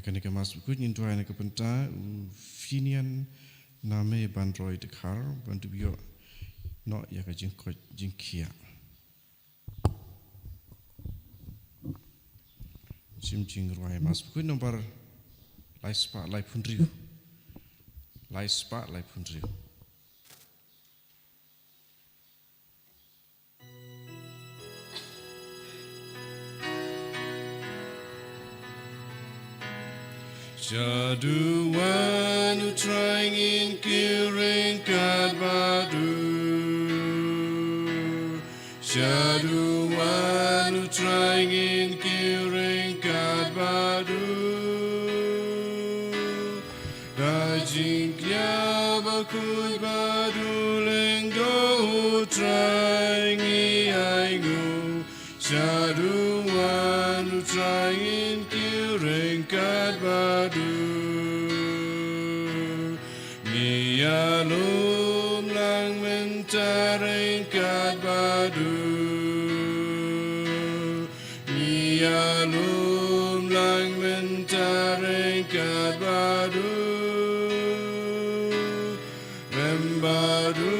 akan ikan mas buku nyintuai nak pentas finian nama bandroi dekar bantu bio no ya kajing jingkia sim jing ruai mas buku nomor lai spa lai punriu Jaduan trying in kiring kadbadu Jaduan trying in kiring kadbadu Dajing kya bakut badu lengdo trying I go Jaduan trying in kiring kadbadu Alum lang mentaring kadbadu Ni alum lang mentaring kadbadu Membadu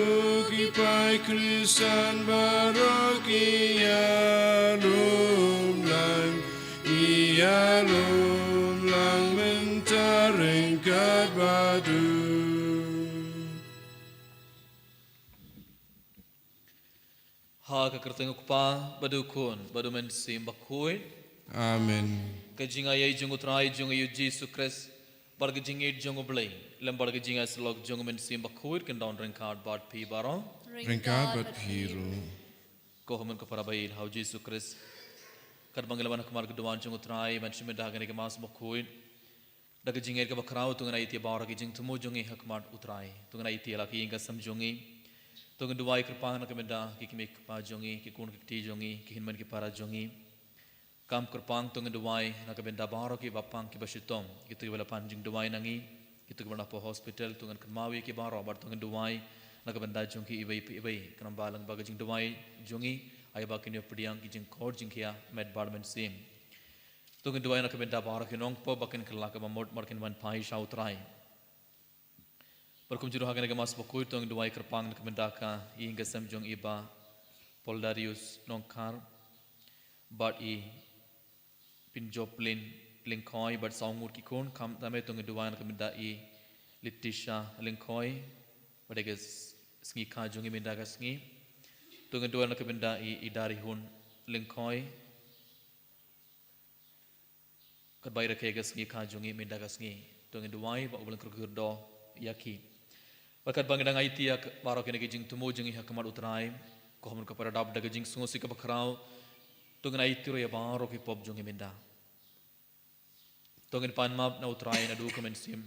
kipai krisan baroki alum lang mentaring kadbadu Ha kakertenguk pa badukun badumen sim bakui Amen kajinga yai jungu trai jungu yu Jesus Christ barga jingi jungu blai lem barga jinga slog jungu men sim bakui kan down ring card bad pi baro Ringkad bat piru ko hamen ko para bail how Jesus Christ kad banglawan kumar keduan jungu trai man shime dagan ke mas bakui daga jingi ke bakrau tungan ai ti bar ke jing tumu jungi hakmat utrai tungan ai ti la ki inga samjungi Tungan dua kerpang nak benda kikimik pa jongi kikun kikti jongi kihinman ki para jongi kam kerpang tungan dua nak benda baro ki bapang ki basitong itu bela panjing dua nangi itu bela po hospital tungan kermawi ki baro bar tungan dua nak benda jongi ibai kenam balang bagajing dua jongi ay bakin yo pediang ki jing kor jing kia med barmen sim tungan dua nak benda baro ki nong po bakin kelak mamot markin wan pai shautrai Berkum juruh hagan mas bakui tong dua kerpang nak mendaka hingga samjong iba Poldarius nongkar bat I pinjoplin lingkoi bat saungur kikun kam tame tong dua nak mendai Letitia lingkoi badega sngi ka jongi mendaka sngi tong dua nak mendai idari hun lingkoi kadbai rakega sngi ka jongi mendaka sngi tong dua ba ulang kerdo yaki Bakat bangdang IT ya baro kene jing tumo jing ha kamar utrai ko hamun ka para dab daga jing sungo sika bakrao tungan IT ro ya baro ki pop jong emenda tungan pan map na utrai na du komen sim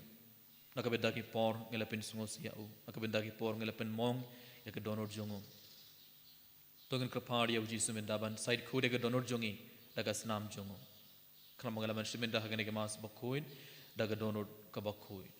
nakabeda ki por ngelapin sungo sia u nakabeda ki por ngelapin mong ya ke donor jongo tungan ka par ya uji sumenda ban side khode ke donor jongi daga snam jongo kana mangalaman simenda ha ke mas bakuin daga donor ka bakuin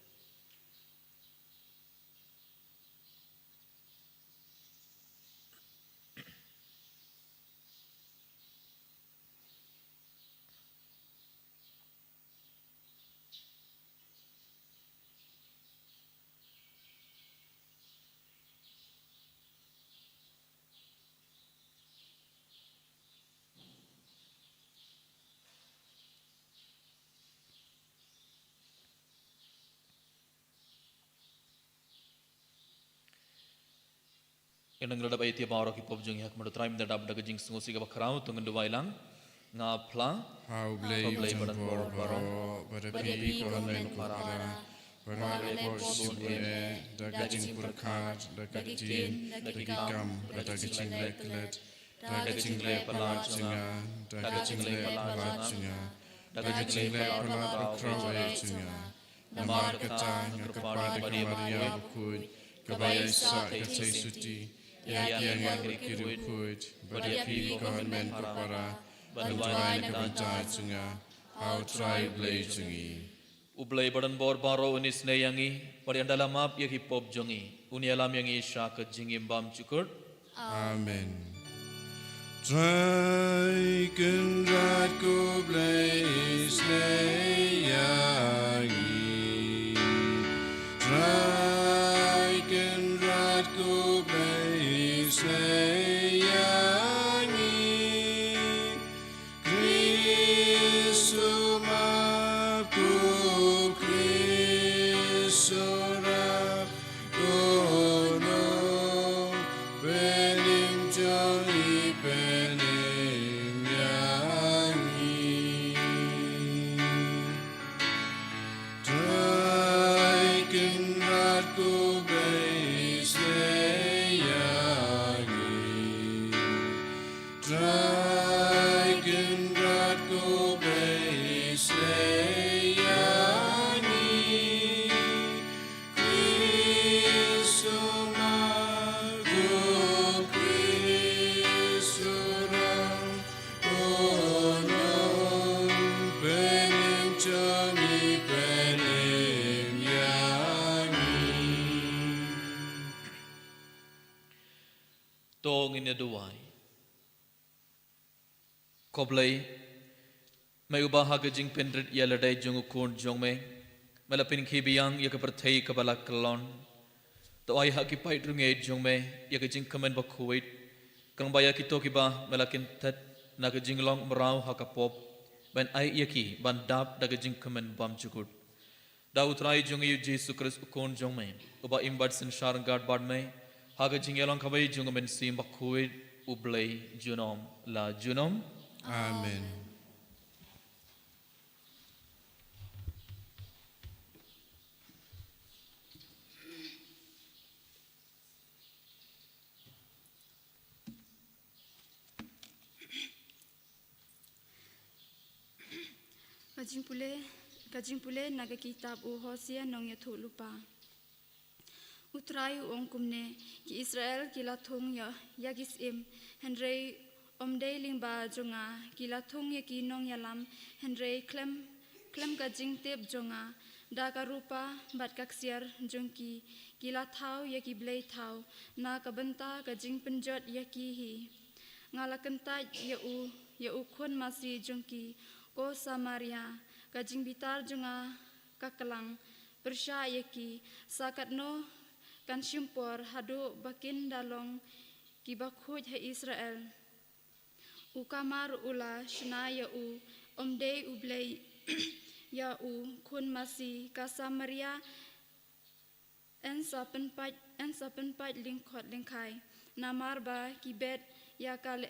Yang ngelada bayi tiap orang kipop jeng hak menurut teraim dan dapat daging sengusi ke bakarau tunggu dua ilang ngapla Hau blei badan bor baro pada pi kohan lain para Barang portion daging purkat daging daging daging leklet daging lepelat singa daging lepelat singa daging lepelat krawe singa nama kata kepada Maria bukut kebaya sa kecai suci yang berkirut pada pi kohan men para bantuan kebencai singa how try blay singi Ublay badan bor baro unis ne yangi pada dalam map ya hipop jongi uni alam yangi syak jingim bam cukur Amen Try can right go blaze ne duai. Koblai, may ubaha ka jing pendrit yaladay jung ukun jong me, malapin kibiyang ya kapertay kabalak kalon, to ay hakipay drungay jong me, ya ka jing kamen bakuwit, kang baya kito kiba malakin tat, na ka jing long maraw hakapop, ban ay yaki bandap da ka jing kamen bam chukut. Da utray jong yu Jesus Christ ukun jong me, uba imbad sin sharang gad bad me, haga jing yalong kabay jong men sim bakuwit, ublay junom la junom. Amen. Kajing pule naga kitab u Hosea nong ya thu lupa. Utrai ong kumne ki Israel kilathung ya yagisim Henry omdei lingba jonga kilathung ya ki nong yalam Henry klem kajing tep jonga da karupa bat kaksiar jongki kilathau ya ki blei thau na kabanta kajing penjot ya ki hi ngalakenta ya u khon masi jongki ko Samaria kajing bitar jonga kakalang persya yaki sakatno kan simpor hadu bakin dalong kibakhuj ha Israel ukamar ula shna ya u omdei ublei ya u khun masi ka Samaria en sapen pat lingkhot lingkhai namar ba kibet ya kal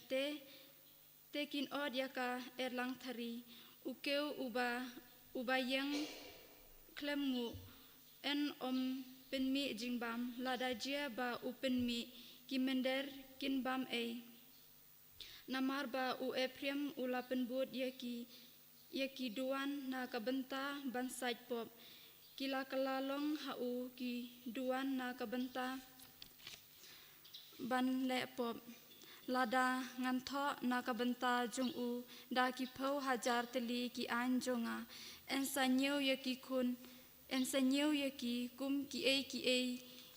te kin od ya ka erlang thari ukeu uba yang klemngu en penmi jingbam lada jia ba penmi kimender kinbam namar ba eprem ula penbut yaki duan na kabenta bansait pop kila kalalong ki duan na kabenta ban le pop lada ngantho na kabenta jung da ki phau hajar teli ki an jonga en sanyeu yaki kun en sanyeu yaki kum ki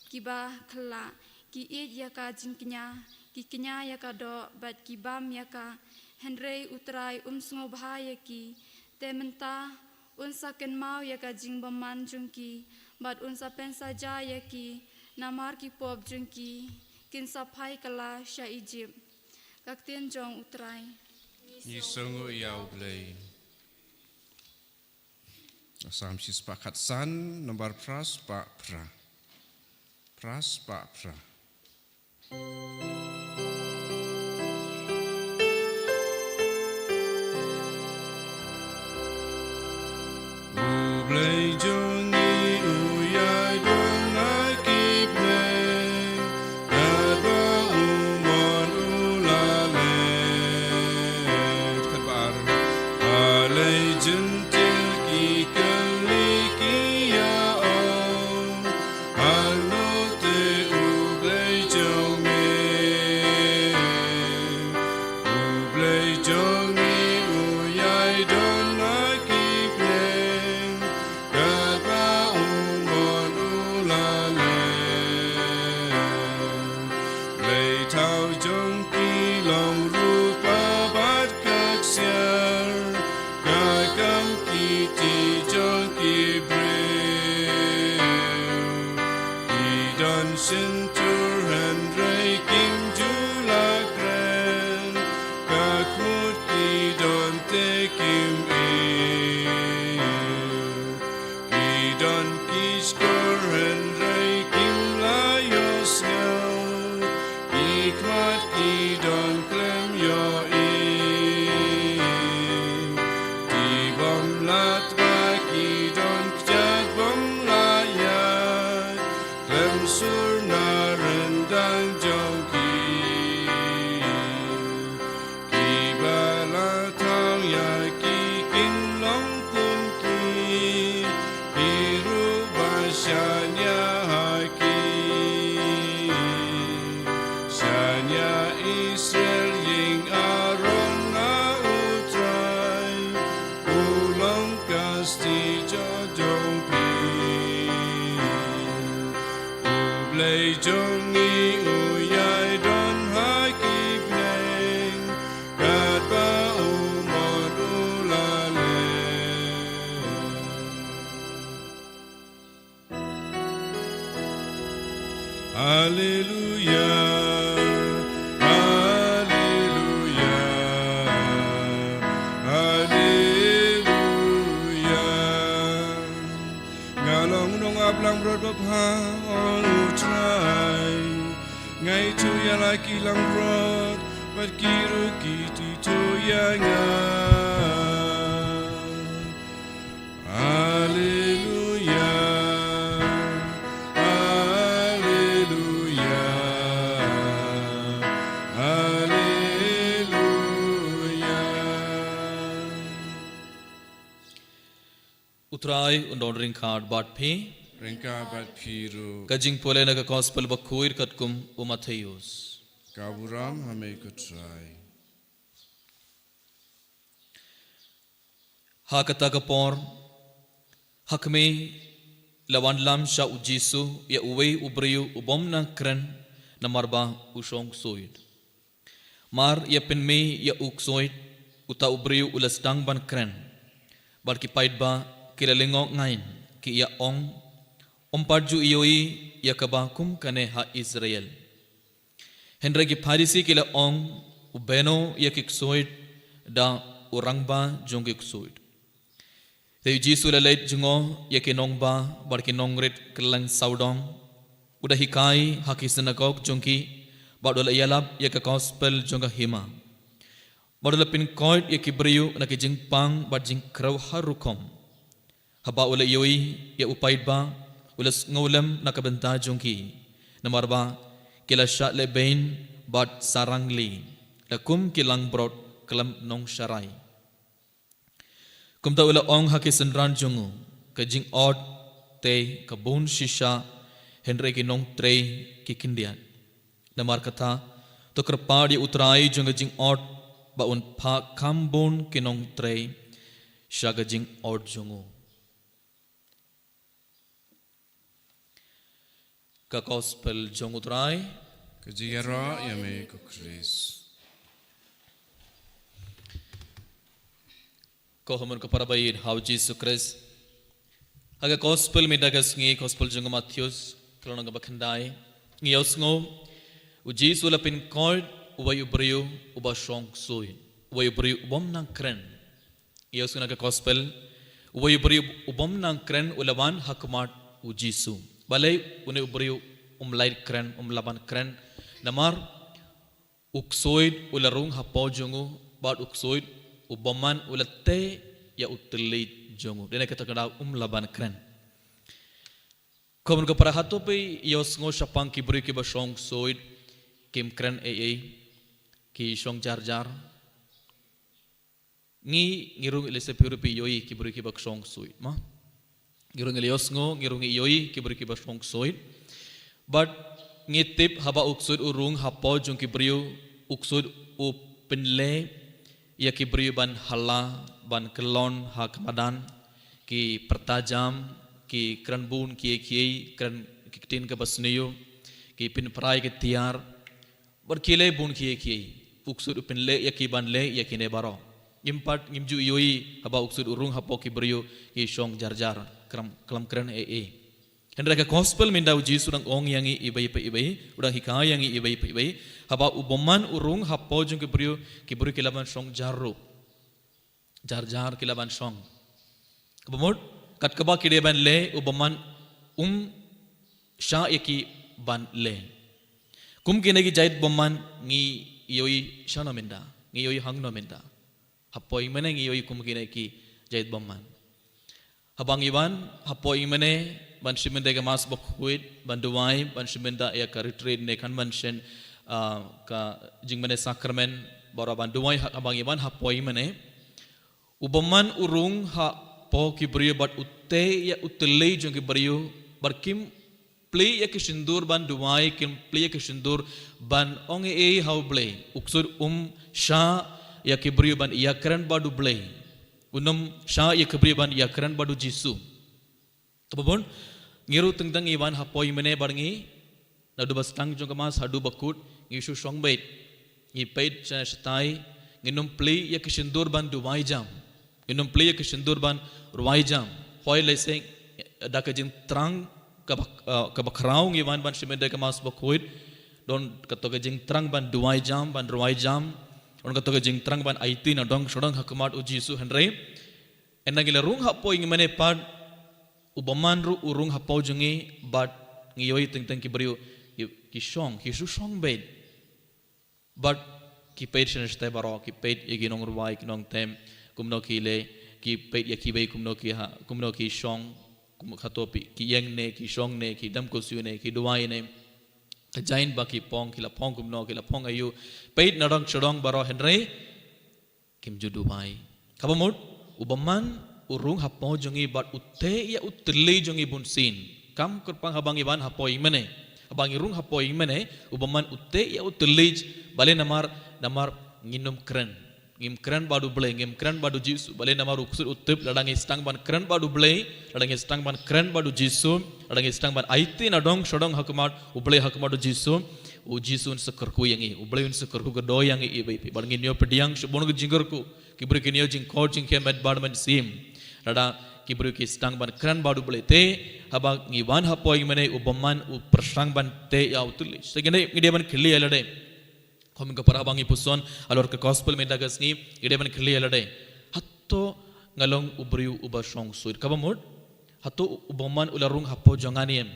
ki ba khla ki yaka jingknya ki knya yaka do bat ki bam yaka henrei utrai sngo bha yaki tementa unsa ken mau yaka jingbaman jungki bat unsa pensa ja yaki namar ki pop jungki kin sapai kala sha Egypt kaktien jong utrai Ni sungu yau blei. Sam si sepakat san nomor pras pak pra. Pras pak pra. Blei jongi uyai dong aki blei kadba umon ulale kadbar alai jentil ki kali ki ya om alo te ublei jongi uyai dong aki blei kadba umon ulale lei thao jong ki long rupa bat kaksiar gagam ki ti jong ki bre ki don sin tur han rei kim jula gran kakmut ki don te kim Don kiskor en rei kim la yos ngau ikmat ki don klem yo di bom lat ba ki don kjat bom la ya klem sur na rendang jong ki bala thang ya ki kin long kun ki Shanya haki Shanya Israel ying aron na utrai Ulong kasti jodong pi Ublei jongi uyai don ha ha on utrai ngai tu ya la ki lang rod bat kiru ki ti tu ya nga Hallelujah Hallelujah Hallelujah Utrai undon ring card bat phi Ringka bat piru kajing pole na ka gospel ba khuir katkum umathayus Kaburam hame kutrai ha kata ka por hakme lawan lam sha ujisu ya uwei ubriu ubom na kran na marba usong soid mar ya penme ya uk soid uta ubriu ulasdang ban kran bar ki paid ba kilalingok ngain ki ya ong omparju ioi ya kabakum kane ha Israel Henry ki Pharisi kila ong ubeno ya kiksoid da urangba jong kiksoid Te Jisu la leit jungo ya kinong ba bar kinong rit kelang saudong udah hikai haki sinagog jongki badola yalap ya ka gospel jonga hima badola pin koid ya kibriu na ki jingpang bar jing kraw harukom haba ula yoi ya upaid ba ulas ngolem na kabenta jongki namarba kila sha le bain bat sarangli lakum kilang brot kelam nong sharai Kumta ula ong haki senran jungu ka jing od te ka bun shisha Henry ki nong trei ki kindian namar kata to kerpadi utrai junga jing od ba un pha kambun ki nong trei shaga jing od jungu ka gospel jong utrai Kajira yame kukris ko hamun ko parabaid how Jesus Christ haga gospel me dagas ngi gospel jong Matthews kalon ga bakhandai ngi osngo u Jesus la pin koid ubay ubriu uba shong sui ubay ubriu ubom nang kren ngi osna ga gospel ubay ubriu ubom nang kren ulawan hakmat u Jesus balai une ubriu umlai kren umlaban kren namar uksoid ularung hapo jongu bad uksoid ubaman ulate ya utelit jongu dena kata kada laban kren komun ko para hato pe yos ngo shapang ki buri ki basong soid kim kren ki shong jar jar ngi ngirung ilese pirupi yoi ki buri ki basong soid ma ngirung yos ngo ngirung yoi ki buri ki basong soid but ngitip haba uksud urung hapo jong ki buriu uksud u penle ya ki beriu ban hala ban kelon ha kamadan ki pertajam ki kran bun ki kran kitin ke basniyo ki pin prai ke tiar berkile bun ki uksud pin le ya ki ban le ya ki ne baro impat ngimju yoi haba uksud urung hapo ki beriu ki shong jar kram kran Hendra ka gospel minda uji surang ong yangi ibai udang hikai yangi ibai haba uboman urung hapo jung ki beriu kilaban shong jarro jar kilaban shong kabamod kat kaba kide ban le uboman sha yaki ban le kum kine ki jait boman ngi yoi shana minda ngi yoi hangno minda hapo imene ngi yoi kum kine ki jait boman habang iban hapo imene ban shimenda ke mas bakhuit ban duwai ban shimenda ya ka retreat ne kan mention ka jingmane sakramen bora ban duwai abang iban hapoi mane ubaman urung ha po ki brio bat utte ya utle jong ki brio barkim play ya ki sindur ban duwai kim play ya ki sindur ban ong how play uksur sha ya ki brio ban ya kran badu play unum sha ya ki brio ban ya kran badu jisu kabon ngiru tengdang iwan hapoi mene barngi nadu bastang jong kamas hadu bakut ngisu shong bait ngi pait shatai nginum play ya kishindur ban duwai jam nginum play ya kishindur ban ruwai jam hoi lese dakajin trang ka bakrau ngiwan ban shimende kamas bakuit don katoga jing trang ban duwai jam ban ruwai jam on katoga jing trang ban aiti na dong shodong hakmat uji su henre enagila rung hapoi ngimane pad ubaman ru urung hapau jungi but ngiyoi teng ki brio ki shong bed but ki page neste baro ki page iginong ruwai kinong tem kumno ki le ki page ya ki bei kumno ki shong kum khatopi ki yeng ne ki shong ne ki dam ko su ne ki duwai ne kajain ba ki pong ki la pong kumno ki la pong ayu page narang chorong baro henry kim ju duwai kabamut ubaman urung hapau jungi but utte ya utli jungi bunsin kam kerpang habang iban hapoi mene habang irung hapoi mene ubaman utte ya utlij bale namar nginum kren badu ble ngim kren badu jisu bale namar uksur utip ladangi stang ban kren badu ble ladangi stang ban kren badu jisu ladangi stang ban aiti nadong shodong hakmat uble hakmadu jisu u jisun sekerku yangi uble un sekerku gedo yangi ibe ban nginyo pediang shubon ge jinggerku kibri kinyo jing coaching kemet badman sim lada kibru ki stang ban kran badu bele te habang ngiwan hapoi mene ubaman u persang ban te ya utuli segene ngide ban khili alade komin ka para bangi puson alor ka gospel me dagas ni ngide ban khili alade hatto ngalong ubriu ubasong suit kabamud hatto ubaman ularung hapo janganiem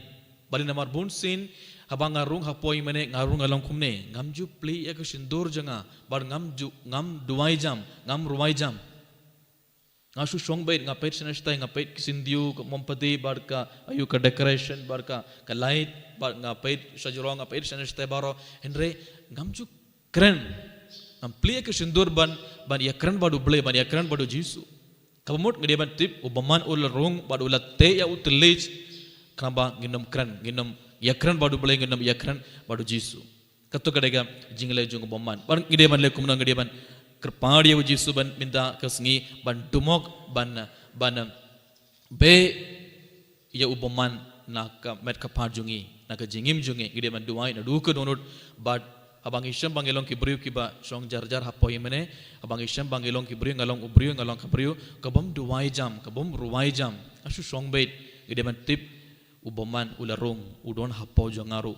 bali namar bunsin habang ngarung hapoi mene ngarung along kumne ngamju pli ya ka sindur janga bar ngam duai jam ngam ruai jam ngasu song bait ngapet senastai ngapet kisindiu ke mompati barka ayu ka decoration barka ka light bar ngapet sajurong ngapet senastai baro henre ngamju keren amplia ke sindur ban ya keren badu ble ban ya keren badu jisu kamut ngede ban tip ubaman ul rong badu latte ya utlij kamba nginum ya keren badu ble nginum ya keren badu jisu katu kadega jingle jung ubaman ban ngede ban le kumna ngede ban kerpadi ya uji suban minta kesngi ban dumok ban be ya ubaman nak met kapajungi nak jingim jungi ide man duai na du ke donut but abang isam bangelong ki briu ki ba song jar hapoi mene abang isam bangelong ki briu ngalong ubriu ngalong kabriu kabam duai jam kabam ruai jam asu song bait ide man tip ubaman ularung udon hapau jangaru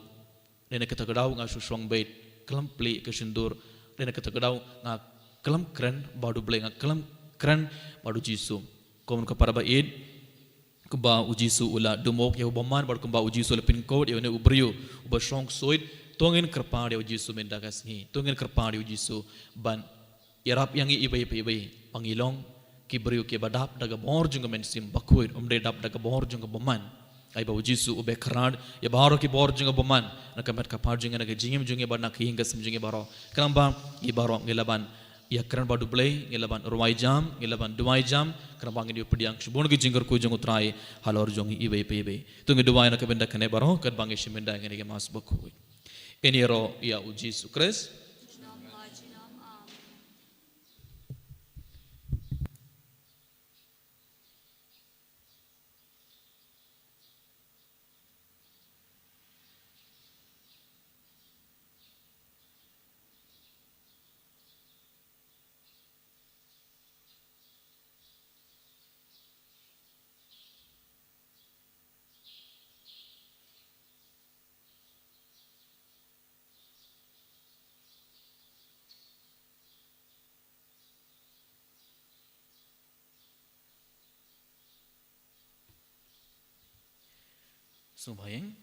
nene ketagadaw ngasu song bait kelam pli ke sindur nene ketagadaw ngak kelam keren badu bleng kelam keren badu jisu komun ka para baid keba ujisu ula dumok ya ubaman badu keba ujisu la pin code ya ne ubriu uba song soit tongin kerpadi ujisu mendagas ni tongin kerpadi ujisu ban yarap yang ibai pangilong kibriu ke badap daga bor junga mensim bakuit umde dap daga bor junga baman ai ba ujisu ube kharad ya baro ki bor junga baman nakamet ka par junga naga jingim junga ban nak hinga sim junga baro kanamba i baro ngelaban ya keren badu blay ngelaban ruai jam ngelaban duai jam kanamba ngi pediang subon gi jingger ku jung utrai halor jong ibe tungi duai nak benda kane baro kad bangi shimenda ngi mas bakuit eniro ya ujisu kres Sumayeng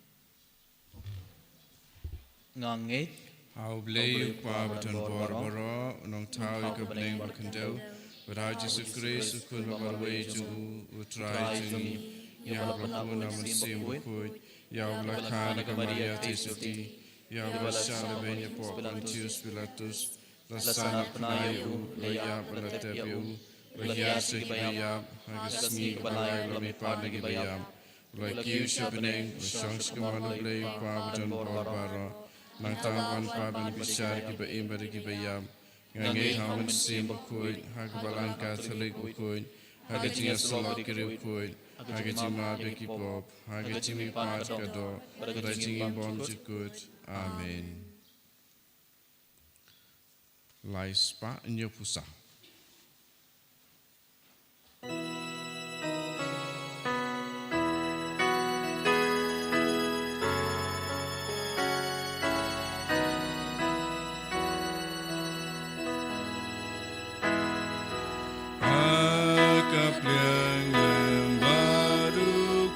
ngangit How blay pa batan boro nong tau ka bleng bakandau Berau Jesus Christ ukun mabarway ju utrai jungi ya blakuna mansim bukut ya blakana ka Maria Tisuti ya blasana benya po Pontius Pilatus lasana penayu laya balatepiu bahiasa kibayam hagasmi balay lamipad na kibayam like you shapening songs kemana play pabutan barbara nang taman paben bisar kiba imbari kibayam ngangi haman sim bakoi hagbalan Catholic bakoi hagajinga salak kiri bakoi hagajima beki pop hagajimi pat kado hagajingi bon jukut amen lai spa nyo pusa Kapliang yang baru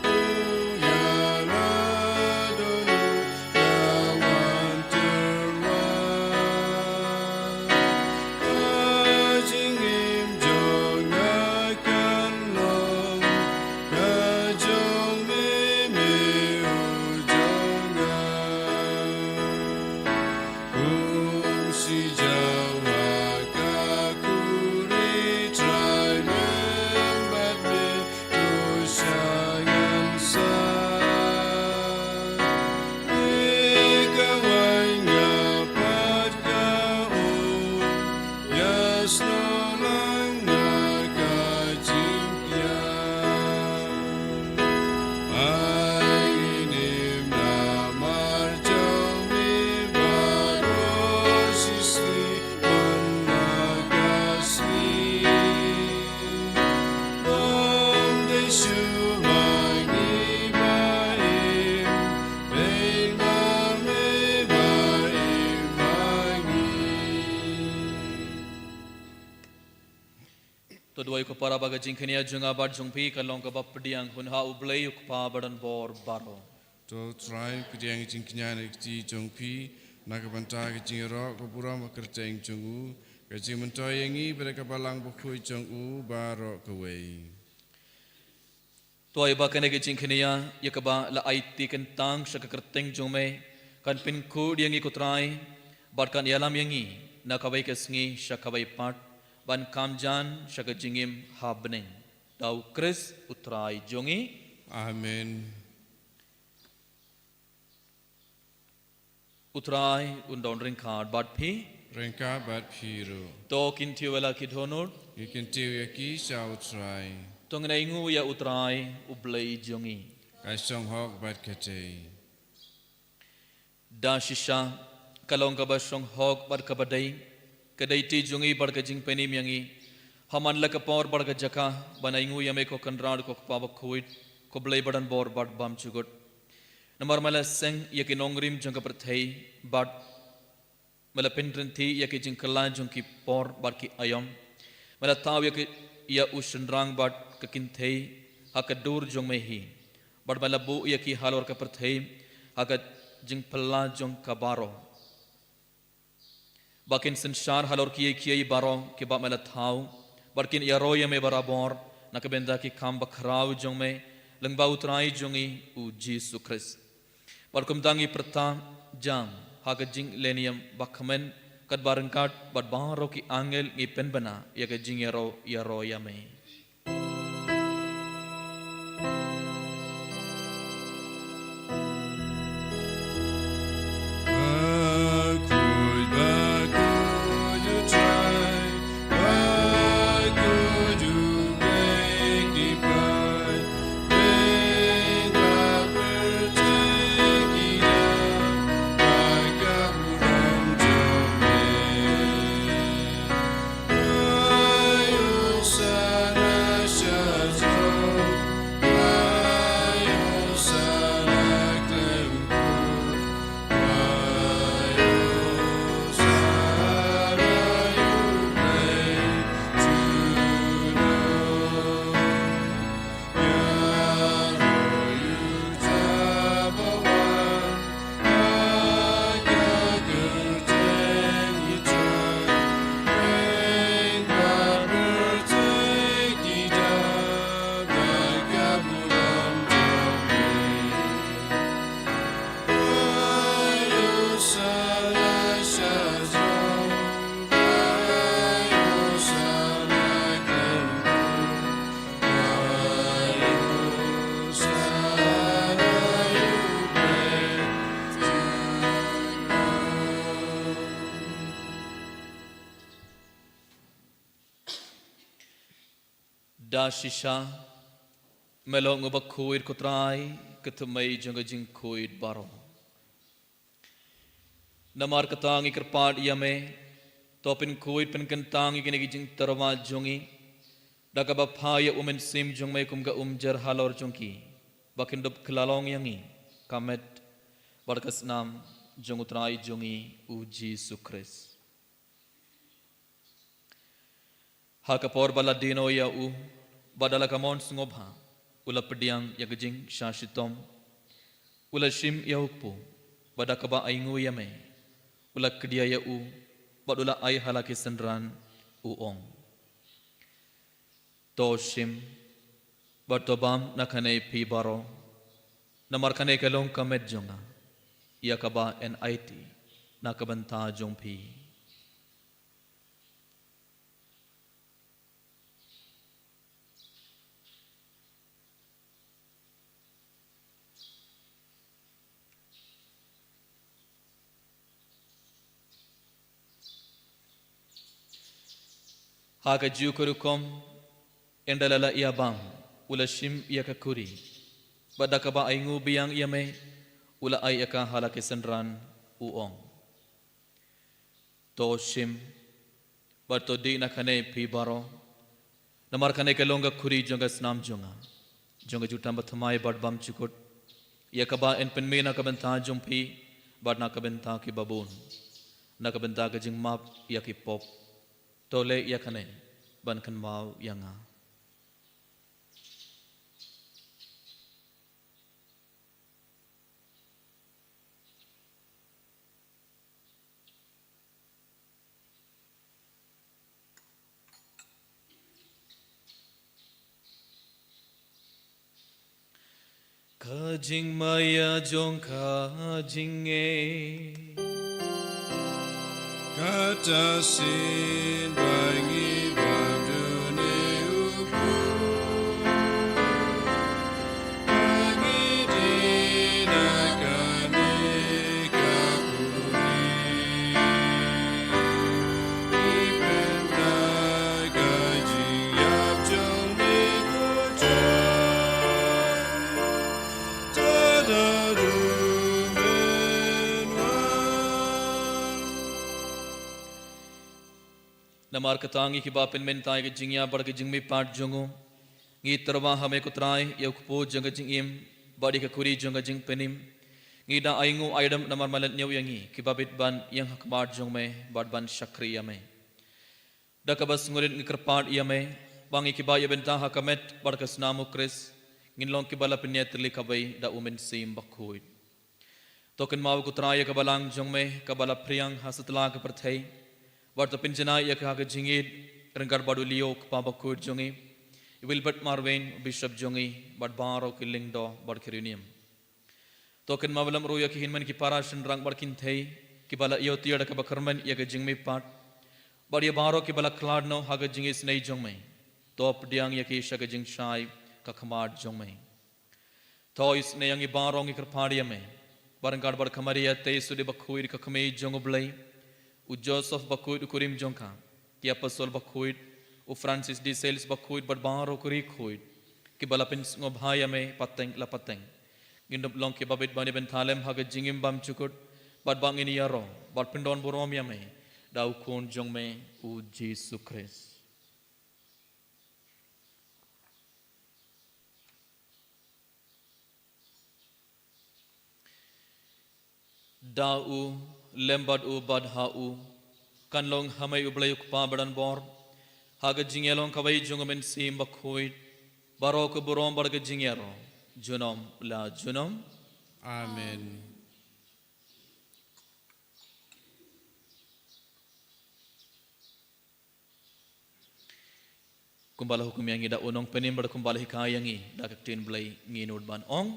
to dua ko para baga jingkenia junga bad jungpi kalong ka bapdiang hun ha ublei ko pa badan bor baro To try kediang jing kenyan ti jong pi nakabanta ke jing ro ko pura makerteng jungu ke jing mentoy yangi bereka balang bukui jong u baro ke wei. Tuai ba kene ke jingkenia yakaba la IT kentang sakakerteng jungme kan pinku diangi ko try bad kan yalam yangi nakabai kesngi shakabai pat ban kamjan shaka jingim habneng dau Chris utrai jongi Amen. utrai undon ring card bad pi Rengka bat piro. to kintiu wala kidhonur You can tell yaki shall try. tongna ingu ya utrai ublei jongi Kai song hok bat kate. da shisha kalong ka basong hok bar ka badai kadai ti jongi bar ka jing penim yangi haman la ka por bar ka jaka bana ingu yame ko kanrad ko pa ba khuit ko blei badan bor bad bam chugot namar mala seng yaki nongrim jong ka perthei bad mala pentren thi yaki jing kala jong ki por bar ki ayam mala taw yaki ya ushnrang bad ka kinthei hakadur jong me hi bad mala bu yaki halor ka perthei hakat jing palla jong kabaro bakin संसार halor kiye kiye baro ke ba mala thau barkin yaroya me barabor nakabenda ki kam bakhraw jong me lengba utrai jongi u Jesus Christ barkum dangi prata jam haga jing lenium bakhmen kad barangkat bad baro ki angel ngi penbana yaga jing yaroya me da shisha melong ubakhuid kutrai ketumai jong jing khuid baro namar katangi kerpad yame topin khuid pen kentangi kini jing terwa jongi daga baphaya umen sim jong mai kumga umjar halor jongki bakin dop klalong yangi kamet barkas nam jong utrai jongi u Jesus Christ hakapor baladino ya u badala kamon sngobha ula pediang ya gejing shashitom ula shim ya ukpu badakaba aingu yame ula kedia ya u badula ai halaki sendran uong to shim batobam nakane pi baro namar kane kalong kamet jonga yakaba NIT nakabanta jongpi haga jukurukom endalala iabam ula shim yakakuri badakaba aingu biang yame ula ay aka halake sendran uong to shim bato di nakane pi baro namar kane kalonga kuri jonga snam jonga jutam bathamai badbam chukut yakaba en penme nakabenta jompi bad nakabenta ki babun nakabenta ka jingmap yakipop tole yakane ban kan mau yanga. Kajing maya jong kajing Kata sin bangi bandune upu Bangi dinakane kapuri Ipendai kajing yap jong ni kucai Tadaru Namar katangi ki bapin mentai ke jingya bar ke jingmi pat jongo ngi terwa hame kutrai ya kupo janga jingim badi ke kuri janga jing penim ngi da aingu aidam namar malat nyau yangi ki babit ban yang hakbar jong me bad ban shakri yame da kabas ngurin ngi kerpat yame bangi ki ba ya benta hakamet bar ke snamu kris ngin long ki bala pinyat li kabai da umen sim bakhuit token maw kutrai ka balang jong me ka bala priang hasatla ke perthai Warta pinjana ya kaga jingid renggar badu liok pabakur jongi Wilbert Marvin Bishop jongi bad baro killing do bad kirunium Token mawalam roya ki hinman ki parashan rang bad kinthei ki bala iyo tiada ka bakarman ya ka jingmi pat bad ya baro ki bala kladno haga jingi snei jongmai top diang ya ki shaga jing shai ka khamad jongmai to is ne yangi baro ngi karpadiya me baranggar bad khamariya te sudi bakhuir ka khamei jongoblai U Joseph Bakuit Kurim Jonka, Ki Apostle Bakuit, U Francis D. Sales Bakuit, but Baro Kuri Kuit, Ki Balapins Ngobhaya me, Pateng La Pateng, Gindup Long Ki Babit Bani Bentalem, Haga Jingim Bam Chukut, but Bang in Yaro, but Pindon Boromia me, Dau Kun Jong me, U Jesus Christ. Dau lembad u bad ha u kanlong hamay ublay ukpa badan bor haga jingelong kawai jungamen sim bakhoit barok burom barga jingero junom la junom Amen. kumbala hukum yang ida unong penim bar kumbala hikayangi da kaktin blay nginod ban ong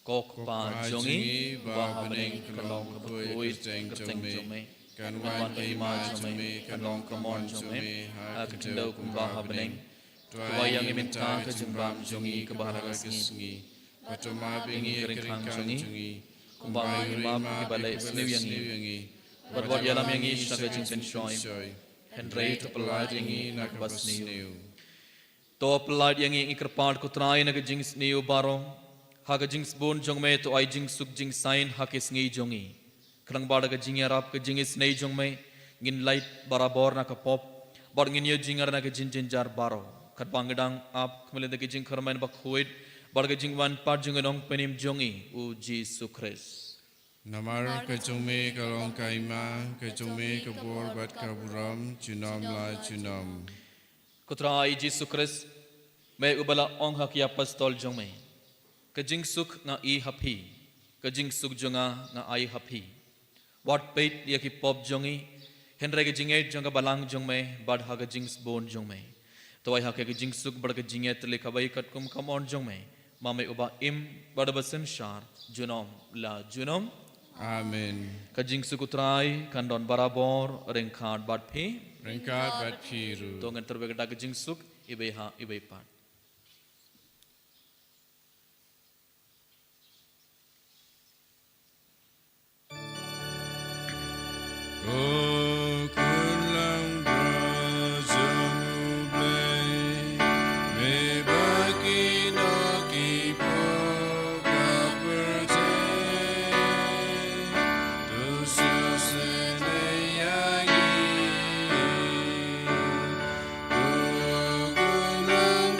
kok pa jongi ba beneng kalong kapoi kerteng jome kan wan kai ma jome kalong kamon jome ha ketendau kumba beneng tua yang minta ke jembam jongi ke bahara kesngi patoma bingi keringkang jongi kumba ma ke balai sniu yangi berbuat yalam yangi saga jingsen shoy hendrei to pelad yangi nak basniu to pelad yangi ikerpad kutrai nak jing sniu barong Haga jings bon jong me to ai jing suk jing sign hakis ngi jongi krang bada ga jing yarap ga jing is nei jong me ngin light barabor na ka pop bar ngin ye jingar na ka jin jin jar baro khat bangdang ap kmele de jing kharmain ba khuit bar ga jing wan par jong nong penim jongi u Jesus Christ Namar ke jome kalong kaima ke jome ke bor bat kaburam junom la junom kutra ai Jesus Christ me ubala ong hakia pastol jong me Kajing suk nga I happy, kajing suk jonga nga I happy. Wat peit ya ki pop jongi, henre kajing e jonga balang jong me, bad ha kajing bone jong me. To ai ha kajing suk bad kajing e tele kabai kat kum kamon jong me. Mame uba im bad basen shar junom la junom. Amen. Kajing suk utrai kandon barabor rengkhat bad phi. Rengkat bat phiru. To ngan terbe kada kajing suk ibe ha ibe pat. Oh, kun lang brazang ublay, may baki na kipo kaperte, to susen ay agi. Oh, kun lang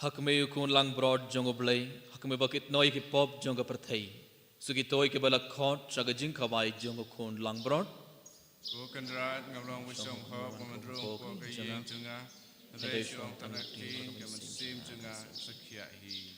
hak me ukun lang broad jongo blay hak me bakit noi ki pop jongo perthai sugi toy ke bala khot saga jing kawai jongo kun lang broad Cô cần ra ngọc long với sông họ và mình rung của cái yên chừng à rê xuống tân ác thi cái mình sim chừng à sắc khía hi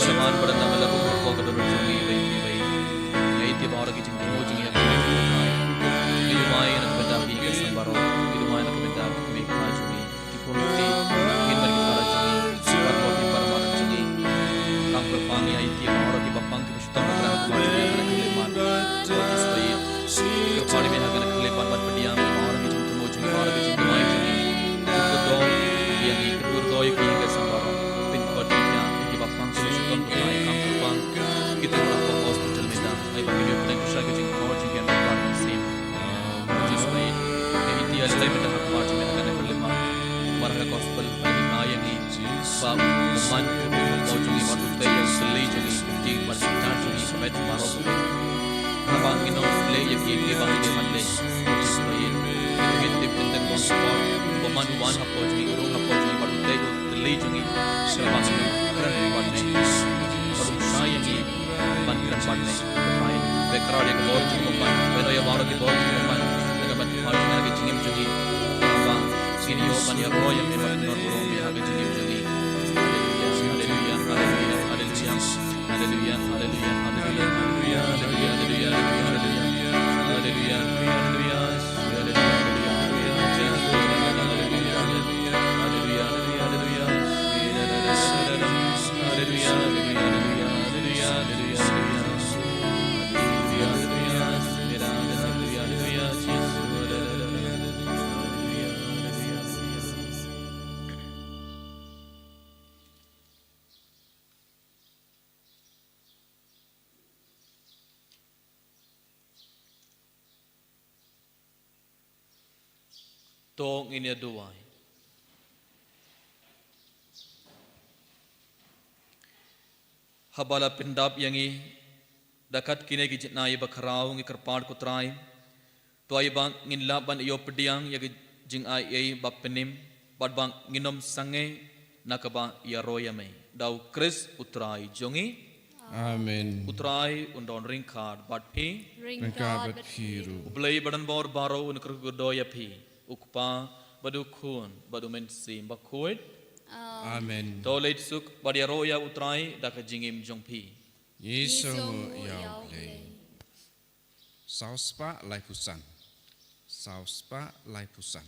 malaman pada nama lagu ko ko do jungi bai yai ti bawra ki jingtu jungi ha idu mai na benda bi ke sambaro idu mai na benda bi ke jungi ki punti in mari para jungi parmo ki parman jungi kam perpang yai ti bawra ki bapang ki pushtam na tra ko jungi na keleman isbai ke pari me hagan kelepan ban pediam bawra ki jingtu jungi bawra ki jingtu mai jungi ko do yang ikur do ki ke sambaro pin ko ti ya ki bapang ki pushtam na kam perpang kita orang ko hospital meda ai ba video pun kusha ke jing ko jing kan ban sim isbai ke iti alai meda hak ma jing kan kelema marga gospel ai ngaya ni bab man ko jungi ba tu ya sele jungi ki bar ta jungi samet maro abang ino le ye ki ba ni man le isbai ke tip ten kon sport man wan ha ko jungi ro ha ko jungi ba tu le jungi selama ni kran ba ni baru saya ni ban kran ba ni fine bekra de ko jungi ban beno ya baro ki bor jungi ban daga ban har na ke jingim jungi ba sini yo ban ya ro ya me ban nor ro me ha ke jingim jungi haleluya haleluya haleluya haleluya haleluya haleluya haleluya haleluya haleluya haleluya tong ini doai habala pendap yangi dakat kine ki jitna ye bakrau ngi kerpad kutrai to ai bang ngin la ban yo pediang ye jing ai ei bapenim bad bang nginom sange nakaba ya roya me dau kris utrai jongi Amen. utrai undon ring card bad pi Ringkabat hiru. ublei badan bor baro un kergodoya pi ukpa badu khun badu men sim bakuit Amen. Tolet suk badia roya utrai daka jingim jongpi. Yesu yau le. Sauspa lai pusan. Sauspa lai pusan.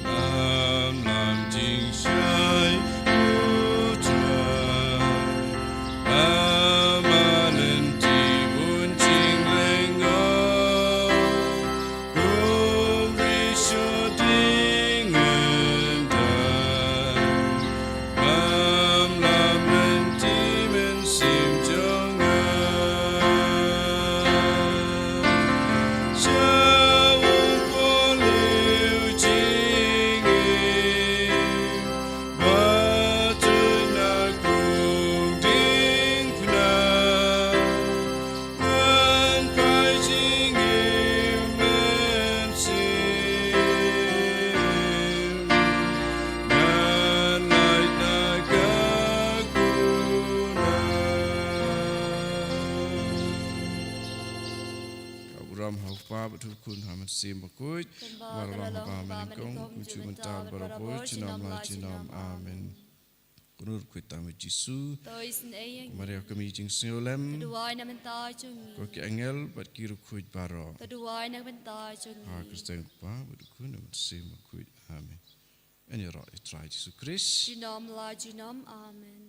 Lam jing shai betul kun hamat sim bakut walau haba menikong kucu mental berabot jenam la jenam amen kunur kuita Yesu Maria kami jing siolem ko ki angel bat kiru kuit baro ha Kristen pa betul kun hamat sim bakut amen en ya ra Yesu Christ jenam la jenam amen